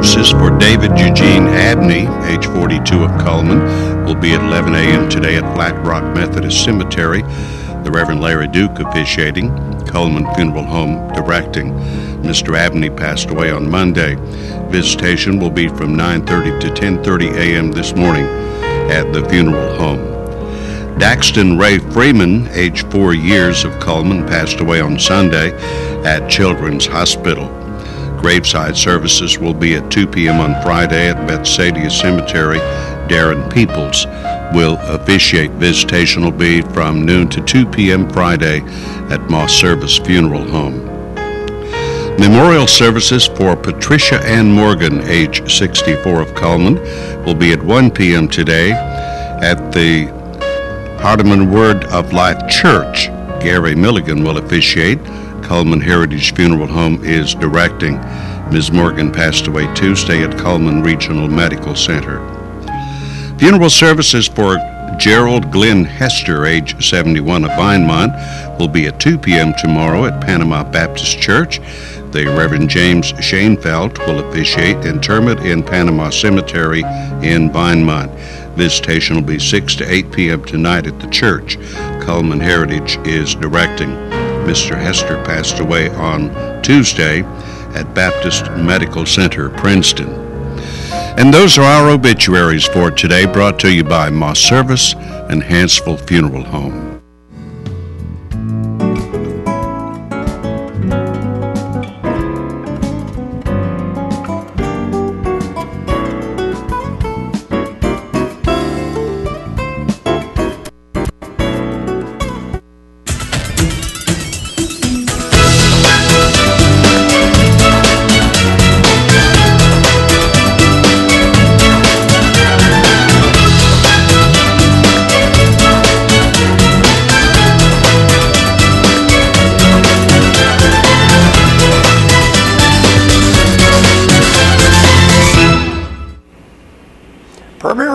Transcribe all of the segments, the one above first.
services for David Eugene Abney, age 42 of Coleman, will be at 11 a.m. today at Black Rock Methodist Cemetery. The Reverend Larry Duke officiating, Coleman Funeral Home directing. Mr. Abney passed away on Monday. Visitation will be from 9:30 to 10:30 a.m. this morning at the funeral home. Daxton Ray Freeman, age 4 years of Coleman, passed away on Sunday at Children's Hospital. Graveside services will be at 2 p.m. on Friday at Bethsaida Cemetery. Darren Peoples will officiate. Visitation will be from noon to 2 p.m. Friday at Moss Service Funeral Home. Memorial services for Patricia Ann Morgan, age 64 of Coleman, will be at 1 p.m. today at the Hardeman Word of Life Church. Gary Milligan will officiate. Coleman Heritage Funeral Home is directing. Ms. Morgan passed away Tuesday at Coleman Regional Medical Center. Funeral services for Gerald Glenn Hester, age 71 of Vinemont, will be at 2 p.m. tomorrow at Panama Baptist Church. The Reverend James Shanefeldt will officiate. Interment in Panama Cemetery in Vinemont. Visitation will be 6 to 8 p.m. tonight at the church. Coleman Heritage is directing. Mr. Hester passed away on Tuesday at Baptist Medical Center, Princeton. And those are our obituaries for today, brought to you by Moss Service and Hansville Funeral Home.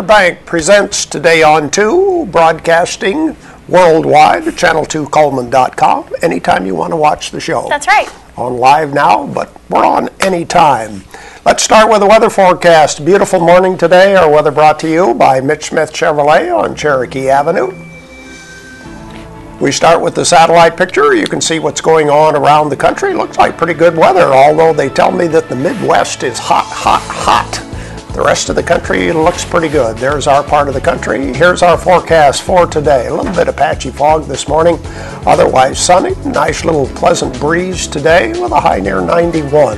Bank presents Today on 2, broadcasting worldwide at channel2coleman.com anytime you want to watch the show. That's right. On live now, but we're on anytime. Let's start with the weather forecast. Beautiful morning today. Our weather brought to you by Mitch Smith Chevrolet on Cherokee Avenue. We start with the satellite picture. You can see what's going on around the country. Looks like pretty good weather, although they tell me that the Midwest is hot, hot, hot. The rest of the country looks pretty good. There's our part of the country. Here's our forecast for today. A little bit of patchy fog this morning, otherwise sunny. Nice little pleasant breeze today with a high near 91.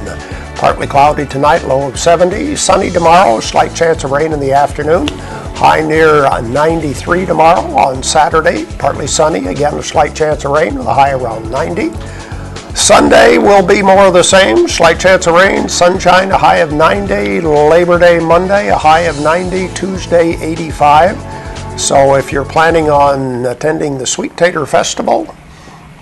Partly cloudy tonight, low of 70. Sunny tomorrow, slight chance of rain in the afternoon. High near 93 tomorrow. On Saturday, partly sunny, again a slight chance of rain with a high around 90. Sunday will be more of the same, slight chance of rain, sunshine, a high of 90, Labor Day Monday, a high of 90, Tuesday 85. So if you're planning on attending the Sweet Tater Festival,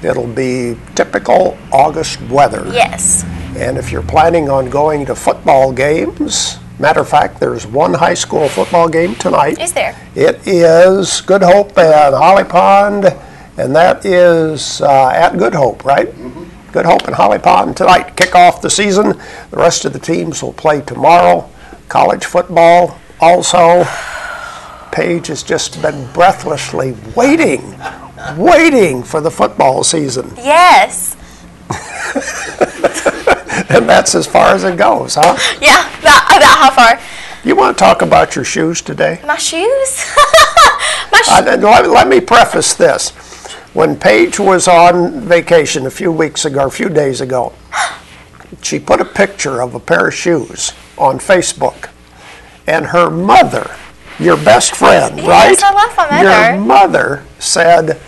it'll be typical August weather. Yes. And if you're planning on going to football games, matter of fact, there's one high school football game tonight. Is there? It is Good Hope and Holly Pond, and that is at Good Hope, right? Mm-hmm. Good Hope and Holly Pond tonight to kick off the season. The rest of the teams will play tomorrow. College football also. Paige has just been breathlessly waiting for the football season. Yes. And that's as far as it goes, huh? Yeah, about how far? You want to talk about your shoes today? My shoes? Let me preface this. When Paige was on vacation a few days ago, she put a picture of a pair of shoes on Facebook. And her mother, your best friend, yes, right? Yes, I love my mother. Your mother said,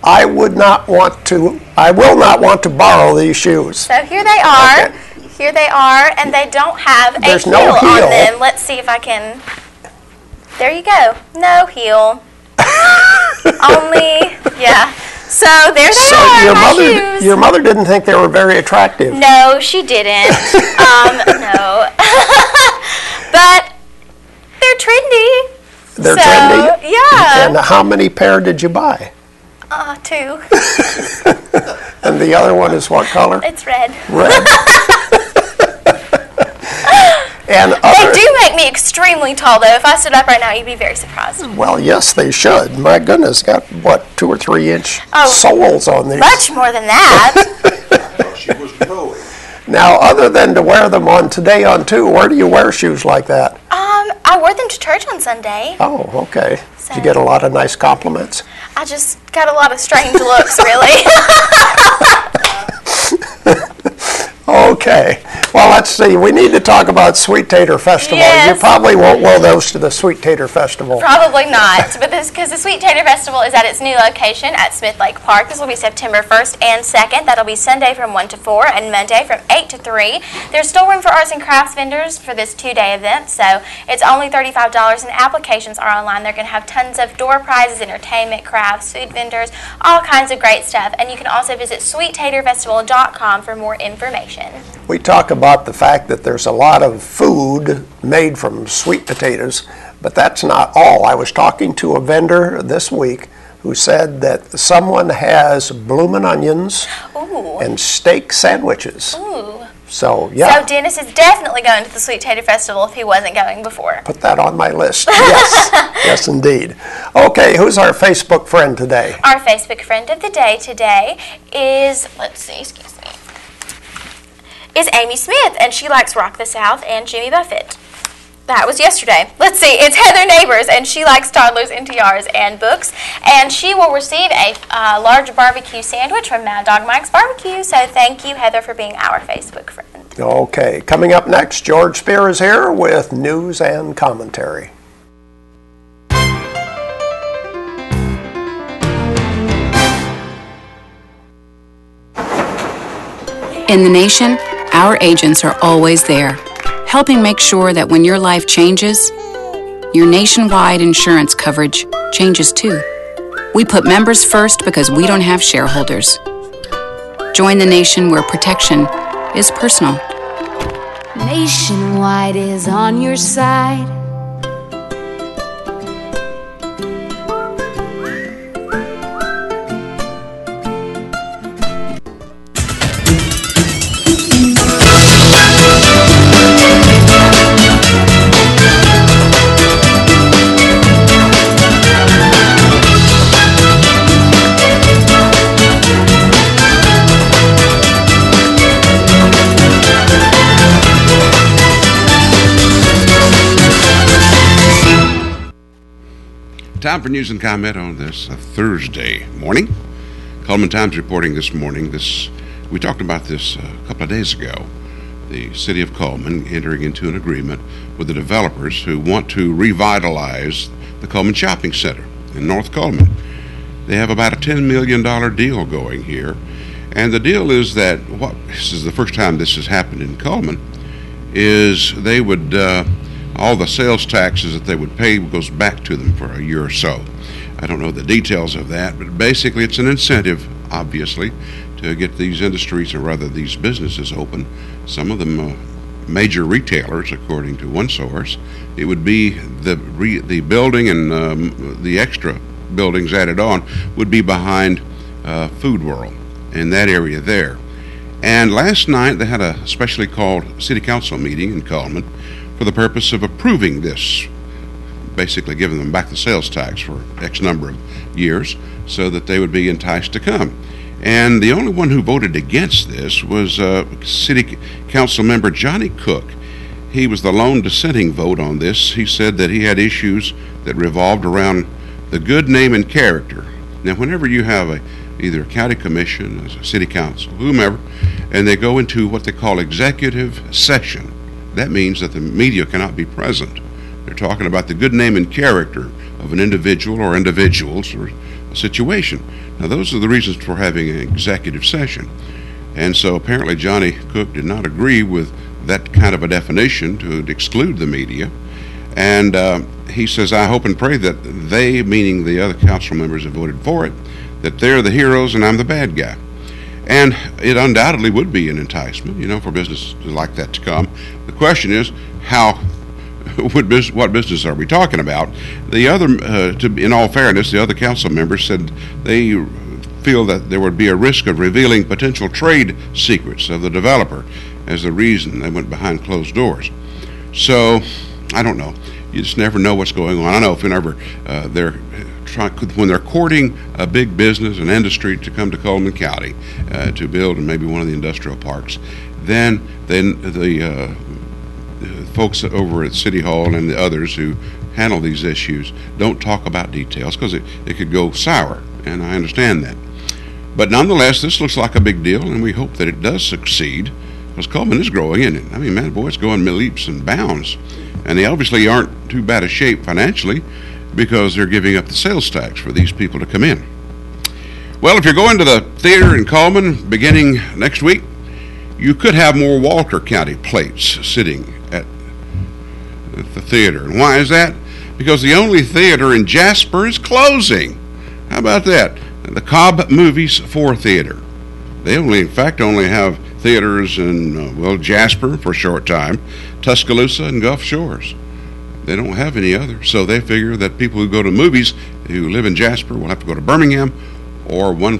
I will not want to borrow these shoes. So here they are. Okay. Here they are, and they don't have a heel no heel on them. Let's see if I can. There you go. No heel. Only, yeah. So there they are, my shoes. Your mother didn't think they were very attractive. No, she didn't. No. But they're trendy. They're trendy? Yeah. And how many pair did you buy? 2. And the other one is what color? It's red. Red. And They do make me extremely tall, though. If I stood up right now, you'd be very surprised. Well, yes, they should. My goodness, got, what, 2 or 3 inch soles on these? Much more than that. She was growing. Now, other than to wear them on Today on 2, where do you wear shoes like that? I wore them to church on Sunday. Oh, okay. Did you get a lot of nice compliments? I just got a lot of strange looks, really. Okay. Well, let's see. We need to talk about Sweet Tater Festival. Yes. You probably won't wear those to the Sweet Tater Festival. Probably not, but because the Sweet Tater Festival is at its new location at Smith Lake Park. This will be September 1st and 2nd. That'll be Sunday from 1 to 4 and Monday from 8 to 3. There's still room for arts and crafts vendors for this 2-day event, so it's only $35 and applications are online. They're going to have tons of door prizes, entertainment, crafts, food vendors, all kinds of great stuff. And you can also visit sweettaterfestival.com for more information. We talk about the fact that there's a lot of food made from sweet potatoes, but that's not all. I was talking to a vendor this week who said that someone has bloomin' onions and steak sandwiches. Ooh. So, yeah. So Dennis is definitely going to the Sweet Tater Festival if he wasn't going before. Put that on my list. Yes. Yes, indeed. Okay, who's our Facebook friend today? Our Facebook friend of the day today is, let's see, excuse me, is Amy Smith, and she likes Rock the South and Jimmy Buffett. That was yesterday. Let's see, it's Heather Neighbors, and she likes toddlers, NTRs, and books. And she will receive a large barbecue sandwich from Mad Dog Mike's Barbecue. So thank you, Heather, for being our Facebook friend. Okay, coming up next, George Spear is here with news and commentary. In the nation, our agents are always there, helping make sure that when your life changes, your nationwide insurance coverage changes too. We put members first because we don't have shareholders. Join the nation where protection is personal. Nationwide is on your side. Time for news and comment on this Thursday morning. Cullman Times reporting this morning. We talked about this a couple of days ago. The city of Cullman entering into an agreement with the developers who want to revitalize the Cullman Shopping Center in North Cullman. They have about a $10 million deal going here. And the deal is that, this is the first time this has happened in Cullman, is they would all the sales taxes that they would pay goes back to them for a year or so. I don't know the details of that, but basically it's an incentive, obviously, to get these industries, or rather these businesses, open. Some of them major retailers, according to one source. It would be the building and the extra buildings added on would be behind Food World in that area there. And last night they had a specially called city council meeting in Cullman for the purpose of approving this, basically giving them back the sales tax for X number of years so that they would be enticed to come. And the only one who voted against this was City Council member Johnny Cook. He was the lone dissenting vote on this. He said that he had issues that revolved around the good name and character. Now, whenever you have either a county commission, a city council, whomever, and they go into what they call executive session, that means that the media cannot be present. They're talking about the good name and character of an individual or individuals or a situation. Now, those are the reasons for having an executive session. And so apparently Johnny Cook did not agree with that kind of a definition to exclude the media. And he says, I hope and pray that they, meaning the other council members that voted for it, that they're the heroes and I'm the bad guy. And it undoubtedly would be an enticement, for businesses like that to come. The question is, what business are we talking about? The other, in all fairness, the other council members said they feel that there would be a risk of revealing potential trade secrets of the developer as the reason they went behind closed doors. So, I don't know. You just never know what's going on. I know if whenever when they're courting a big business, an industry to come to Coleman County to build maybe one of the industrial parks, then the folks over at City Hall and the others who handle these issues don't talk about details because it could go sour, and I understand that. But nonetheless, this looks like a big deal, and we hope that it does succeed, because Coleman is growing, isn't it? I mean, man, boy, it's going leaps and bounds. And they obviously aren't too bad a shape financially because they're giving up the sales tax for these people to come in. Well, if you're going to the theater in Coleman beginning next week, you could have more Walker County plates sitting at the theater. And why is that? Because the only theater in Jasper is closing. How about that? The Cobb Movies 4 Theater. They in fact only have theaters in, Jasper for a short time, Tuscaloosa and Gulf Shores. They don't have any others, so they figure that people who go to movies who live in Jasper will have to go to Birmingham, or one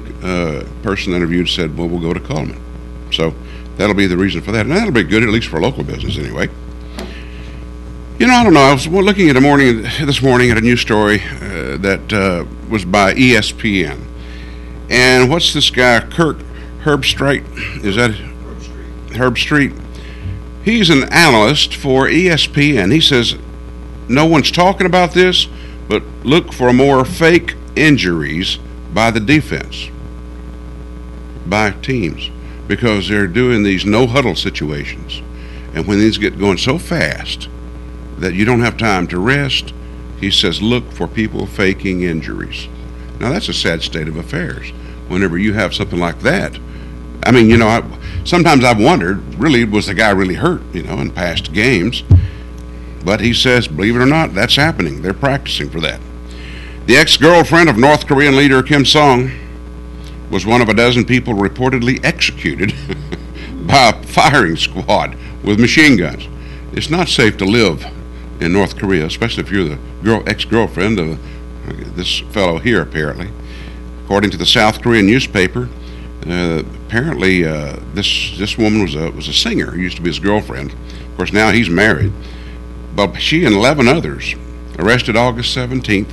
person interviewed said, well, we'll go to Coleman. So that'll be the reason for that, and that'll be good, at least for local business anyway. You know, I don't know, I was looking this morning at a news story that was by ESPN. And what's this guy, Herb Street? Is that Herb Street? He's an analyst for ESPN. He says, no one's talking about this, but look for more fake injuries by the defense, by teams, because they're doing these no-huddle situations. And when these get going so fast that you don't have time to rest, he says, look for people faking injuries. Now, that's a sad state of affairs whenever you have something like that. I mean, you know, sometimes I've wondered, really, was the guy really hurt, in past games? But he says, believe it or not, that's happening. They're practicing for that. The ex-girlfriend of North Korean leader Kim Song was one of a dozen people reportedly executed by a firing squad with machine guns. It's not safe to live in North Korea, especially if you're the ex-girlfriend of this fellow here, apparently. According to the South Korean newspaper, apparently this woman was a singer who used to be his girlfriend. Of course, now he's married. But she and 11 others arrested August 17th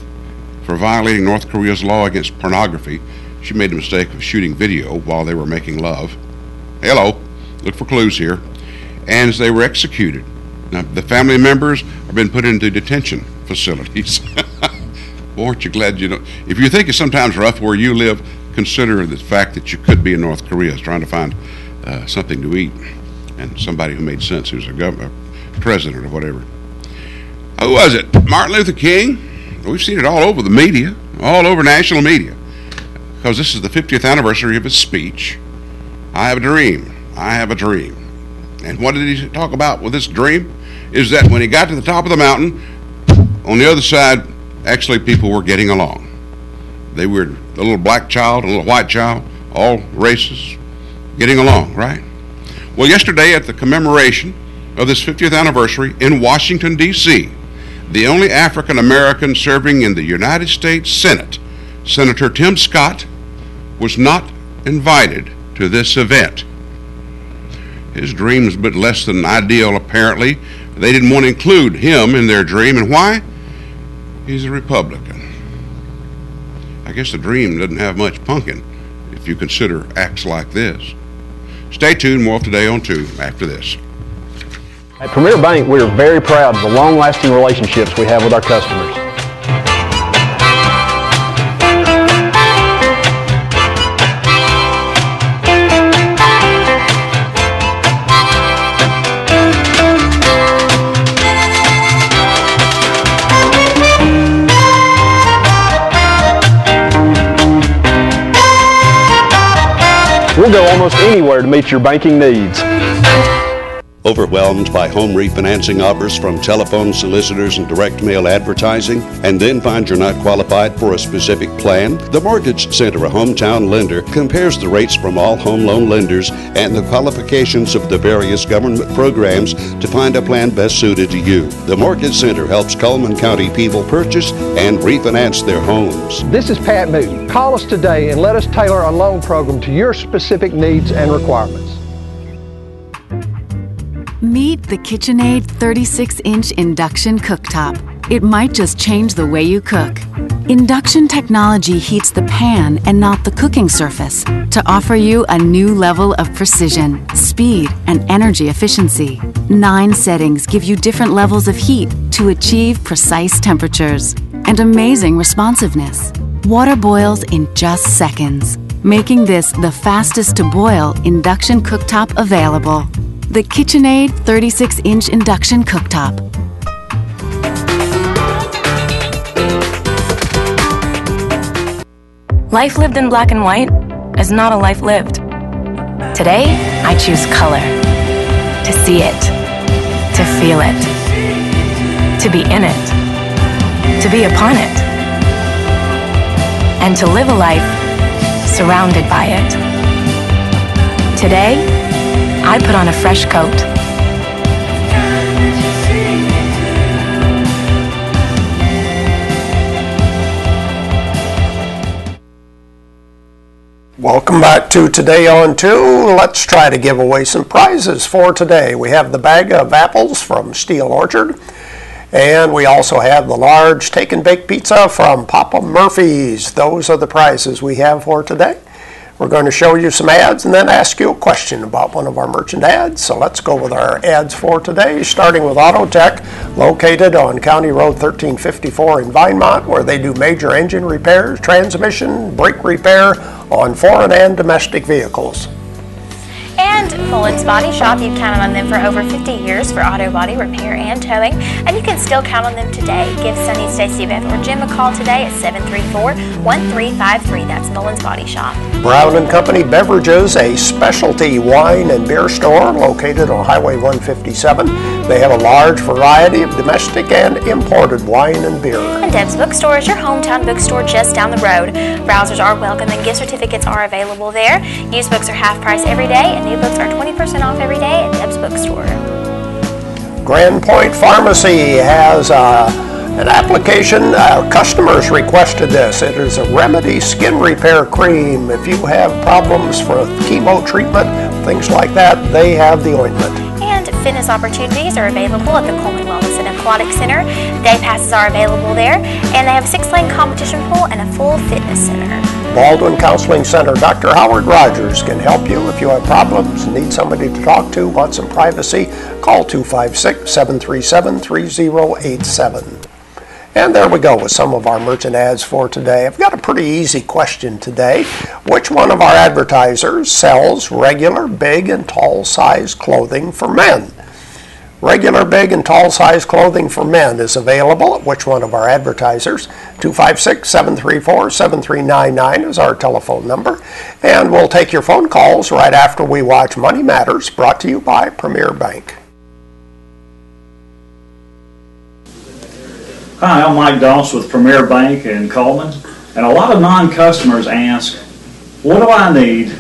for violating North Korea's law against pornography. She made the mistake of shooting video while they were making love. Hello, look for clues here. And as they were executed. Now, the family members have been put into detention facilities. Boy, aren't you glad you don't? If you think it's sometimes rough where you live, consider the fact that you could be in North Korea trying to find something to eat, and somebody who made sense, who's a president or whatever. Who was it? Martin Luther King? We've seen it all over the media, all over national media, because this is the 50th anniversary of his speech. I have a dream. I have a dream. And what did he talk about with this dream? Is that when he got to the top of the mountain, on the other side, actually people were getting along. They were a little black child, a little white child, all races, getting along, right? Well, yesterday at the commemoration of this 50th anniversary in Washington, D.C., the only African American serving in the United States Senate, Senator Tim Scott, was not invited to this event. His dream was a bit less than ideal, apparently. They didn't want to include him in their dream, and why? He's a Republican. I guess the dream doesn't have much pumpkin if you consider acts like this. Stay tuned, more today on 2 after this. At Premier Bank, we are very proud of the long-lasting relationships we have with our customers. We'll go almost anywhere to meet your banking needs. Overwhelmed by home refinancing offers from telephone solicitors and direct mail advertising, and then find you're not qualified for a specific plan? The Mortgage Center, a hometown lender, compares the rates from all home loan lenders and the qualifications of the various government programs to find a plan best suited to you. The Mortgage Center helps Coleman County people purchase and refinance their homes. This is Pat Newton. Call us today and let us tailor a loan program to your specific needs and requirements. Meet the KitchenAid 36-inch induction cooktop. It might just change the way you cook. Induction technology heats the pan and not the cooking surface to offer you a new level of precision, speed, and energy efficiency. 9 settings give you different levels of heat to achieve precise temperatures and amazing responsiveness. Water boils in just seconds, making this the fastest to boil induction cooktop available. The KitchenAid 36-inch induction cooktop. Life lived in black and white is not a life lived. Today, I choose color. To see it. To feel it. To be in it. To be upon it. And to live a life surrounded by it. Today, I put on a fresh coat. Welcome back to Today on 2. Let's try to give away some prizes for today. We have the bag of apples from Steel Orchard, and we also have the large take and bake pizza from Papa Murphy's. Those are the prizes we have for today. We're going to show you some ads and then ask you a question about one of our merchant ads. So let's go with our ads for today, starting with Auto Tech, located on County Road 1354 in Vinemont, where they do major engine repairs, transmission, brake repair on foreign and domestic vehicles. And Mullins Body Shop, you've counted on them for over 50 years for auto body repair and towing, and you can still count on them today. Give Sunny, Stacy, Beth, or Jim a call today at 734-1353. That's Mullins Body Shop. Brown & Company Beverages, a specialty wine and beer store located on Highway 157. They have a large variety of domestic and imported wine and beer. And Deb's Bookstore is your hometown bookstore just down the road. Browsers are welcome and gift certificates are available there. Used books are half price every day, and new books are 20% off every day at Deb's Bookstore. Grand Pointe Pharmacy has an application. Customers requested this. It is a Remedy Skin Repair Cream. If you have problems for chemo treatment, things like that, they have the ointment. And fitness opportunities are available at the Coleman Wellness and Aquatic Center. Day passes are available there, and they have a 6-lane competition pool and a full fitness center. Baldwin Counseling Center, Dr. Howard Rogers can help you if you have problems, need somebody to talk to, want some privacy. Call 256-737-3087. And there we go with some of our merchant ads for today. I've got a pretty easy question today. Which one of our advertisers sells regular, big, and tall size clothing for men? Regular, big, and tall size clothing for men is available at which one of our advertisers? 256-734-7399 is our telephone number. And we'll take your phone calls right after we watch Money Matters, brought to you by Premier Bank. Hi, I'm Mike Doss with Premier Bank in Coleman, and a lot of non-customers ask, what do I need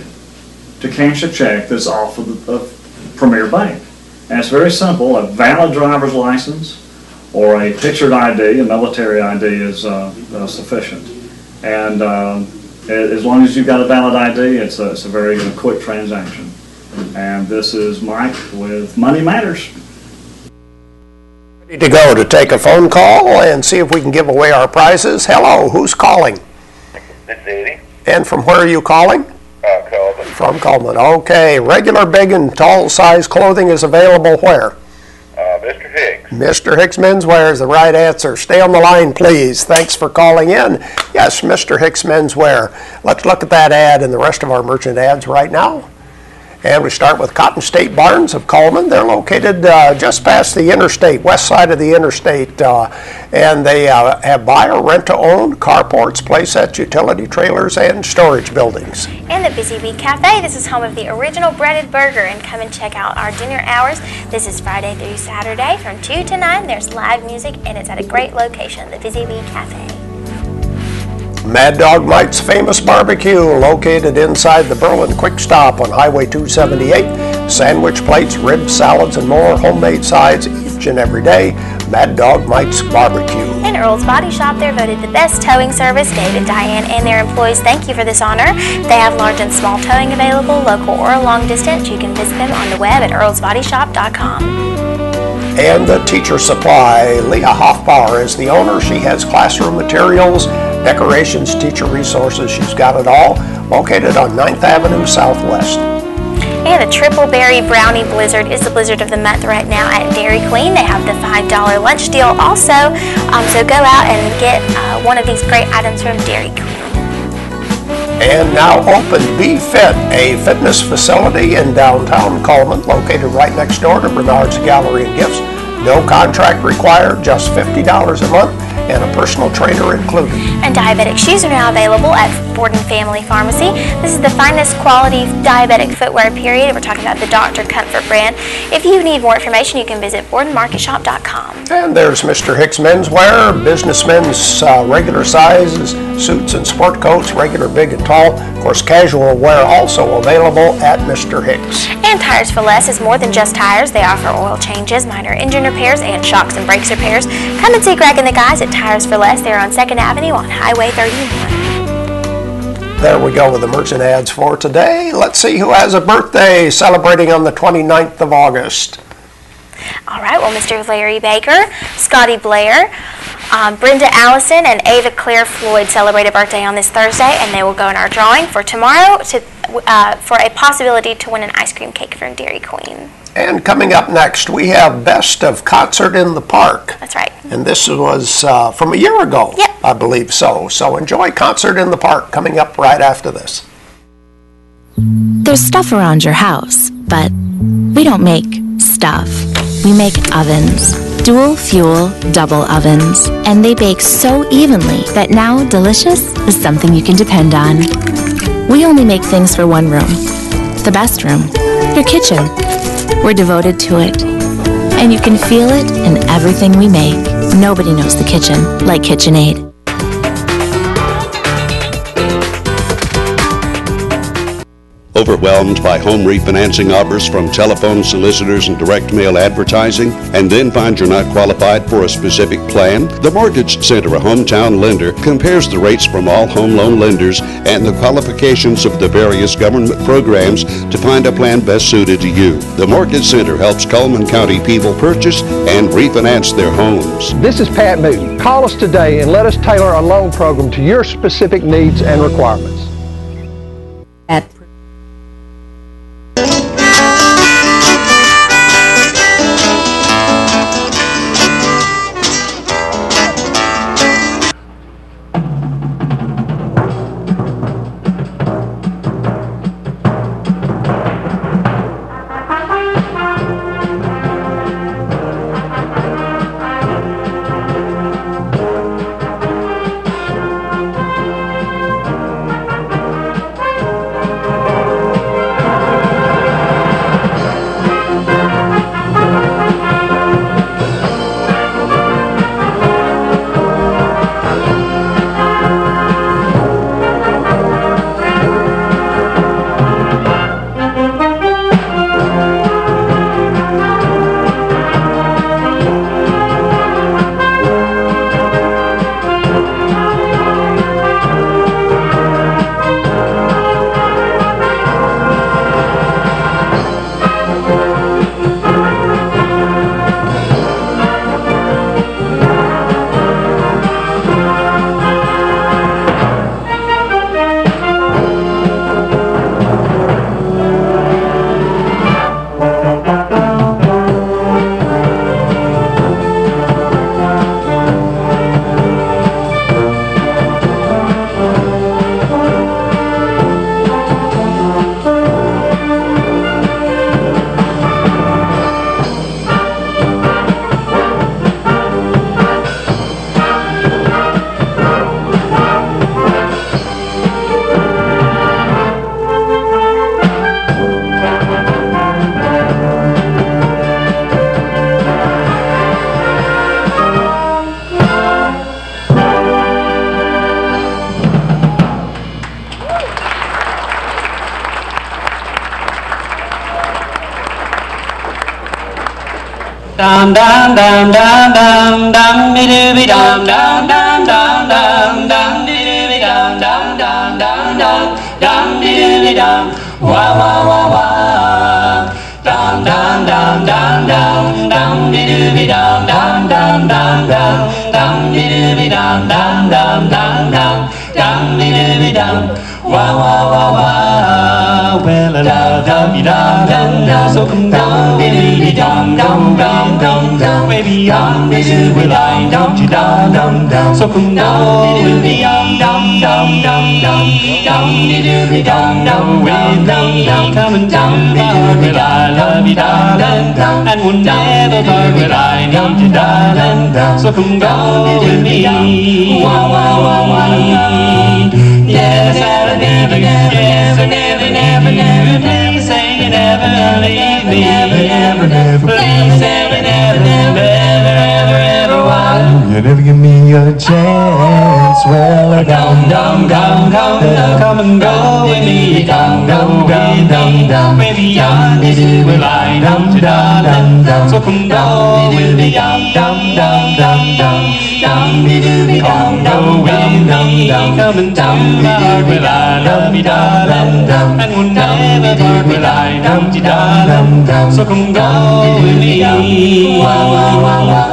to cash a check that's off of Premier Bank? And it's very simple. A valid driver's license or a pictured ID, a military ID, is sufficient. And as long as you've got a valid ID, it's a very quick transaction. And this is Mike with Money Matters. Ready to go to take a phone call and see if we can give away our prizes. Hello, who's calling? This is Eddie. And from where are you calling? Coleman. From Coleman. Okay, regular, big, and tall size clothing is available where? Mr. Hicks. Mr. Hicks Menswear is the right answer. Stay on the line, please. Thanks for calling in. Yes, Mr. Hicks Menswear. Let's look at that ad and the rest of our merchant ads right now. And we start with Cotton State Barns of Coleman. They're located just past the interstate, west side of the interstate. And they have buy or rent to own, carports, playsets, utility trailers, and storage buildings. And the Busy Bee Cafe, this is home of the original breaded burger. And come and check out our dinner hours. This is Friday through Saturday from 2 to 9. There's live music, and it's at a great location, the Busy Bee Cafe. Mad Dog Mike's Famous Barbecue, located inside the Berlin Quick Stop on Highway 278. Sandwich plates, ribs, salads, and more, homemade sides each and every day. Mad Dog Mike's Barbecue. And Earl's Body Shop, they're voted the best towing service. David, Diane, and their employees thank you for this honor. They have large and small towing available, local or long distance. You can visit them on the web at earlsbodyshop.com. And the Teacher Supply, Leah Hoffbauer is the owner. She has classroom materials, decorations, teacher resources. She's got it all. Located on 9th Avenue Southwest. And the Triple Berry Brownie Blizzard is the blizzard of the month right now at Dairy Queen. They have the $5 lunch deal also. So go out and get one of these great items from Dairy Queen. And now open Be Fit, a fitness facility in downtown Coleman, located right next door to Bernard's Gallery and Gifts. No contract required, just $50 a month, and a personal trainer included. And diabetic shoes are now available at Borden Family Pharmacy. This is the finest quality diabetic footwear, period. We're talking about the Dr. Comfort brand. If you need more information, you can visit BordenMarketShop.com. And there's Mr. Hicks Menswear, businessmen's regular sizes, suits and sport coats, regular, big, and tall. Of course, casual wear also available at Mr. Hicks. And Tires for Less is more than just tires. They offer oil changes, minor engine repairs, and shocks and brakes repairs. Come and see Greg and the guys at Tires for Less. They're on 2nd Avenue on Highway 31. There we go with the merchant ads for today. Let's see who has a birthday celebrating on the 29th of August. All right, well, Mr. Larry Baker, Scotty Blair, Brenda Allison, and Ava Claire Floyd celebrate a birthday on this Thursday, and they will go in our drawing for tomorrow for a possibility to win an ice cream cake from Dairy Queen. And coming up next, we have Best of Concert in the Park. That's right. And this was from a year ago, yep. I believe so. So enjoy Concert in the Park coming up right after this. There's stuff around your house, but we don't make stuff. We make ovens. Dual fuel, double ovens. And they bake so evenly that now delicious is something you can depend on. We only make things for one room. The best room. Your kitchen. We're devoted to it. And you can feel it in everything we make. Nobody knows the kitchen like KitchenAid. Overwhelmed by home refinancing offers from telephone solicitors and direct mail advertising, and then find you're not qualified for a specific plan? The Mortgage Center, a hometown lender, compares the rates from all home loan lenders and the qualifications of the various government programs to find a plan best suited to you. The Mortgage Center helps Cullman County people purchase and refinance their homes. This is Pat Newton. Call us today and let us tailor a loan program to your specific needs and requirements. Dum dum dum dum dum dum dooby dum dum dum dum dum dum dooby dum dum dum dum dum dum dooby dum wah wah wah wah. Dum dum dum dum dum dum dooby dum dum dum dum dum dum dooby dum dum dum dum dum dum dooby dum wah wah wah wah. Well, I love dum dum dum dum, so come dum diddy dum dum dum dum dum, baby dum diddy will I dum dum dum dum, so come dum diddy dum dum dum dum dum diddy dum dum with me, come and dum dum will I love you darling, and we'll never part will I dum darling, so come go with me, wah wah wah wah. Yes, I'll never, yes, I'll never, never, never, please say you never leave me, never, never, please say you never, never, ever, ever, why? You never give me a chance, well, come, come, come, come, come and go with me, come, come, come, come, come, baby, honest, will I, dum, dum, so come go with me, dum, dum, dum, dum, dum, come go with me, come and dum, will I love you, darling, and we'll never part, will I, dum, dum, so come go with me, wah, wah, wah, wah.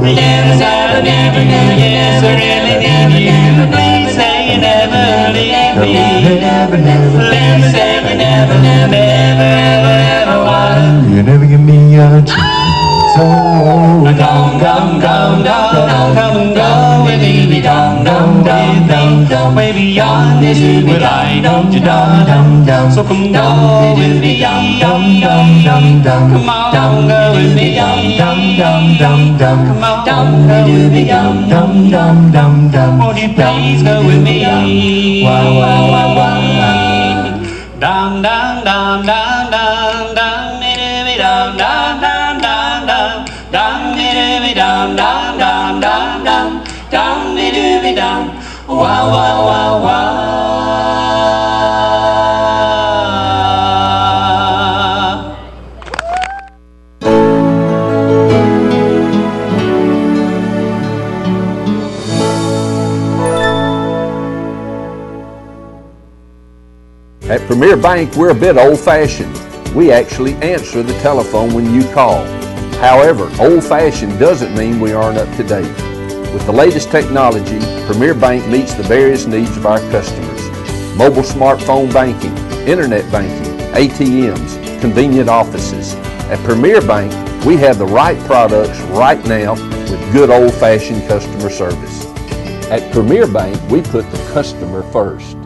Yes, I'll never, yes, I really never, you, please say you never leave me, never, never, please say you never, never, ever, ever, why? You never give me a chance, oh, dum, dum, dum, dum, come and go with me, dum, dum, dum, dum, baby, honest, will I, dum, dum, dum, so come go with me, dum, dum, dum, dum, come on, go with me, dum, dum, dum, dum, come on, go with me, dum, dum, dum, won't you please go with me, wah, wah, wah, wah, dum, dum, dum, dum, dum, dum, dum, dum, dum, dum, dum, dum, dum, dum, dum, dum, dum, dum, dooby dum, wah, wah, wah, wah. At Premier Bank, we're a bit old-fashioned. We actually answer the telephone when you call. However, old-fashioned doesn't mean we aren't up to date. With the latest technology, Premier Bank meets the various needs of our customers. Mobile smartphone banking, internet banking, ATMs, convenient offices. At Premier Bank, we have the right products right now with good old-fashioned customer service. At Premier Bank, we put the customer first.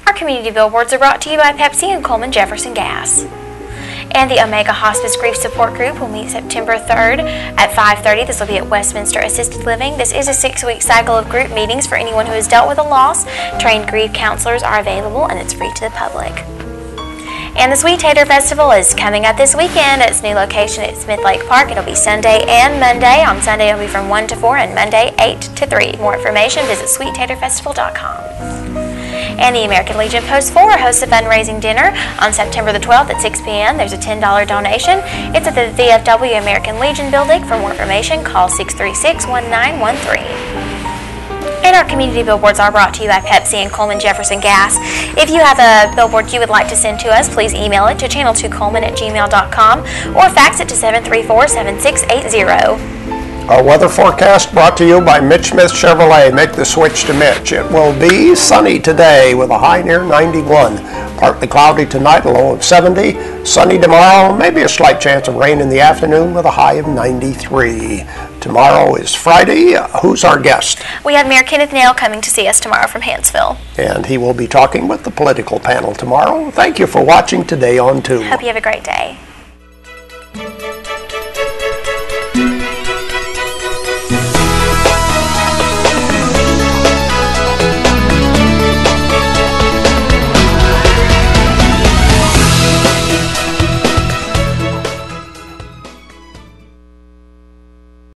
Our community billboards are brought to you by Pepsi and Coleman Jefferson Gas. And the Omega Hospice Grief Support Group will meet September 3rd at 5:30. This will be at Westminster Assisted Living. This is a 6-week cycle of group meetings for anyone who has dealt with a loss. Trained grief counselors are available and it's free to the public. And the Sweet Tater Festival is coming up this weekend at its new location at Smith Lake Park. It'll be Sunday and Monday. On Sunday it'll be from 1 to 4 and Monday 8 to 3. More information, visit sweettaterfestival.com. And the American Legion Post 4 hosts a fundraising dinner on September the 12th at 6 p.m. There's a $10 donation. It's at the VFW American Legion building. For more information, call 636-1913. And our community billboards are brought to you by Pepsi and Coleman Jefferson Gas. If you have a billboard you would like to send to us, please email it to channel2coleman@gmail.com or fax it to 734-7680. Our weather forecast brought to you by Mitch Smith Chevrolet. Make the switch to Mitch. It will be sunny today with a high near 91. Partly cloudy tonight, a low of 70. Sunny tomorrow, maybe a slight chance of rain in the afternoon with a high of 93. Tomorrow is Friday. Who's our guest? We have Mayor Kenneth Nail coming to see us tomorrow from Hansville. And he will be talking with the political panel tomorrow. Thank you for watching Today on 2. Hope you have a great day.